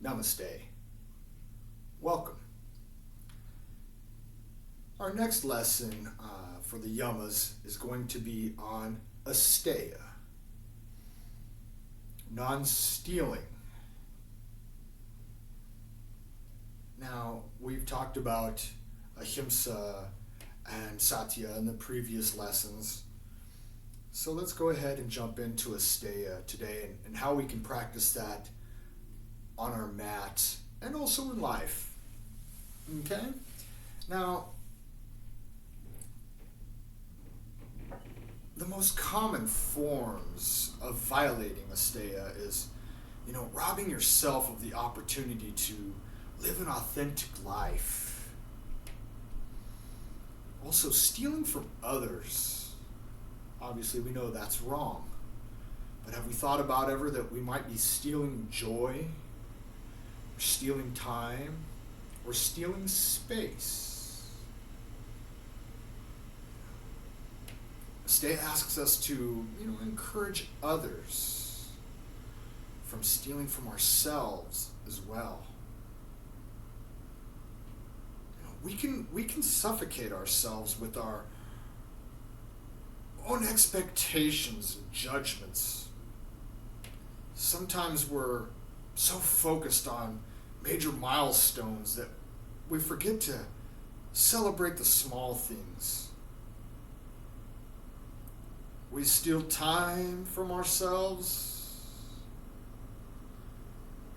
Namaste. Welcome. Our next lesson for the Yamas is going to be on Asteya, non-stealing. Now, we've talked about Ahimsa and Satya in the previous lessons. So let's go ahead and jump into Asteya today and how we can practice that on our mat and also in life. Okay? Now, the most common forms of violating Asteya is, robbing yourself of the opportunity to live an authentic life. Also, stealing from others. Obviously, we know that's wrong. But have we thought about ever that we might be stealing joy, or stealing time, or stealing space? Asteya asks us to, encourage others from stealing from ourselves as well. We can suffocate ourselves with our own expectations and judgments. Sometimes we're so focused on major milestones that we forget to celebrate the small things. We steal time from ourselves,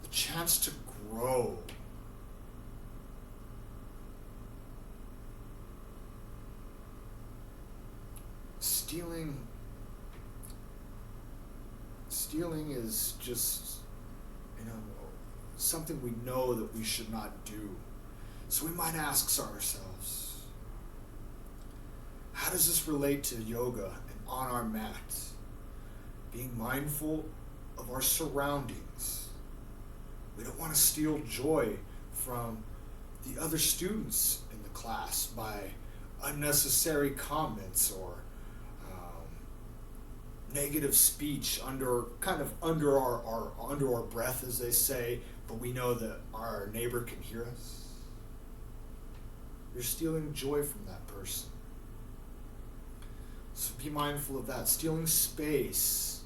the chance to grow. Stealing is just, something we know that we should not do. So we might ask ourselves, how does this relate to yoga and on our mat? Being mindful of our surroundings. We don't want to steal joy from the other students in the class by unnecessary comments or negative speech under our breath, as they say, but we know that our neighbor can hear us. You're stealing joy from that person. So be mindful of that. Stealing space,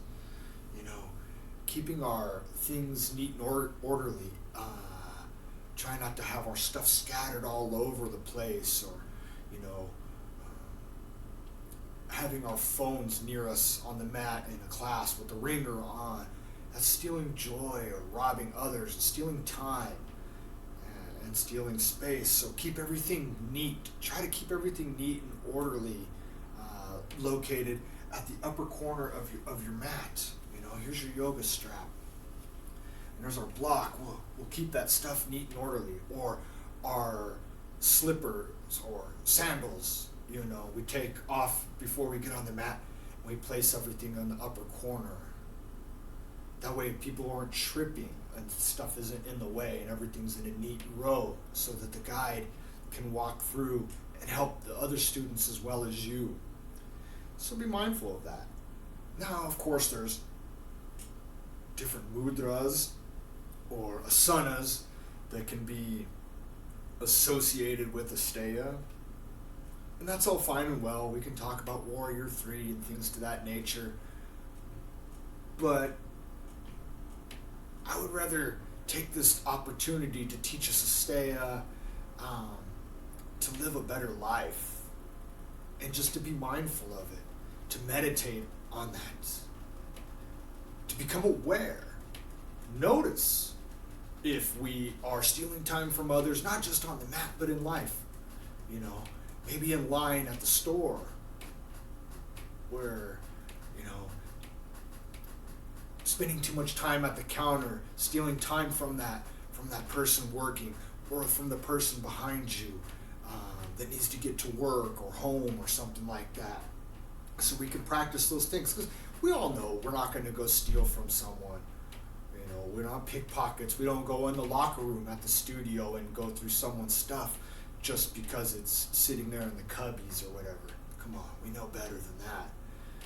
keeping our things neat and orderly. Try not to have our stuff scattered all over the place, or having our phones near us on the mat in a class with the ringer on. That's stealing joy or robbing others, and stealing time and stealing space. So keep everything neat. Try to keep everything neat and orderly, located at the upper corner of your mat. Here's your yoga strap. And there's our block. We'll keep that stuff neat and orderly. Or our slippers or sandals, we take off before we get on the mat, and we place everything on the upper corner. That way people aren't tripping and stuff isn't in the way, and everything's in a neat row so that the guide can walk through and help the other students as well as you. So be mindful of that. Now, of course, there's different mudras or asanas that can be associated with Asteya. And that's all fine and well. We can talk about Warrior 3 and things to that nature. But I would rather take this opportunity to teach us Asteya, to live a better life, and just to be mindful of it, to meditate on that, to become aware. Notice if we are stealing time from others, not just on the mat, but in life. Maybe in line at the store, where, spending too much time at the counter, stealing time from that person working, or from the person behind you that needs to get to work or home or something like that. So we can practice those things, because we all know we're not going to go steal from someone. We're not pickpockets. We don't go in the locker room at the studio and go through someone's stuff just because it's sitting there in the cubbies or whatever. Come on, we know better than that.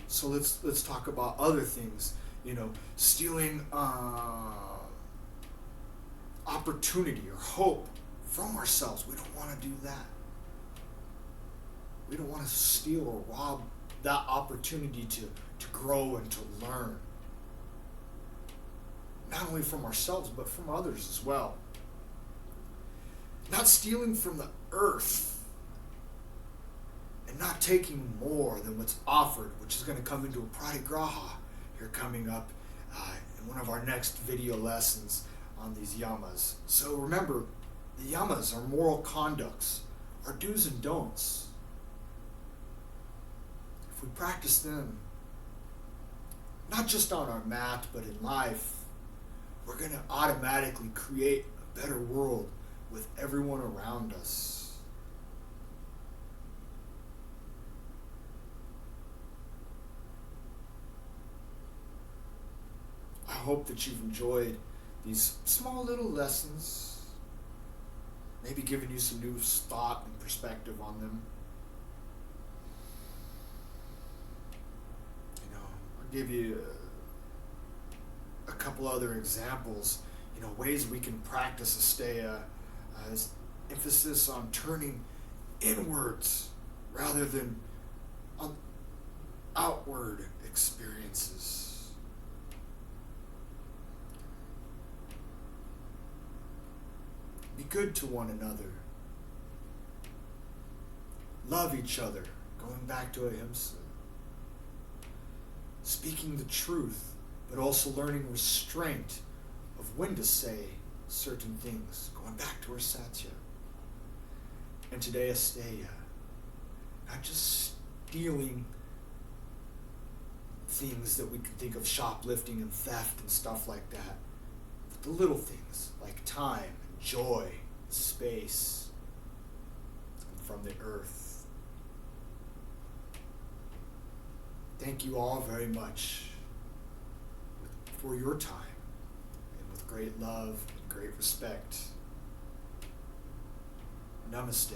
So let's talk about other things. Stealing opportunity or hope from ourselves. We don't want to do that. We don't want to steal or rob that opportunity to grow and to learn. Not only from ourselves, but from others as well. Not stealing from the earth and not taking more than what's offered, which is going to come into a pratigraha here coming up in one of our next video lessons on these yamas. So remember, the yamas are moral conducts, our do's and don'ts. If we practice them, not just on our mat, but in life, we're going to automatically create a better world with everyone around us. I hope that you've enjoyed these small little lessons, maybe giving you some new thought and perspective on them. I'll give you a couple other examples, ways we can practice Asteya. Emphasis on turning inwards rather than on outward experiences. Be good to one another. Love each other. Going back to Ahimsa. Speaking the truth, but also learning restraint of when to say certain things. Going back to our Satya. And today, Asteya. Not just stealing things that we can think of shoplifting and theft and stuff like that, but the little things like time and joy, space, and from the earth. Thank you all very much for your time, and with great love and great respect. Namaste.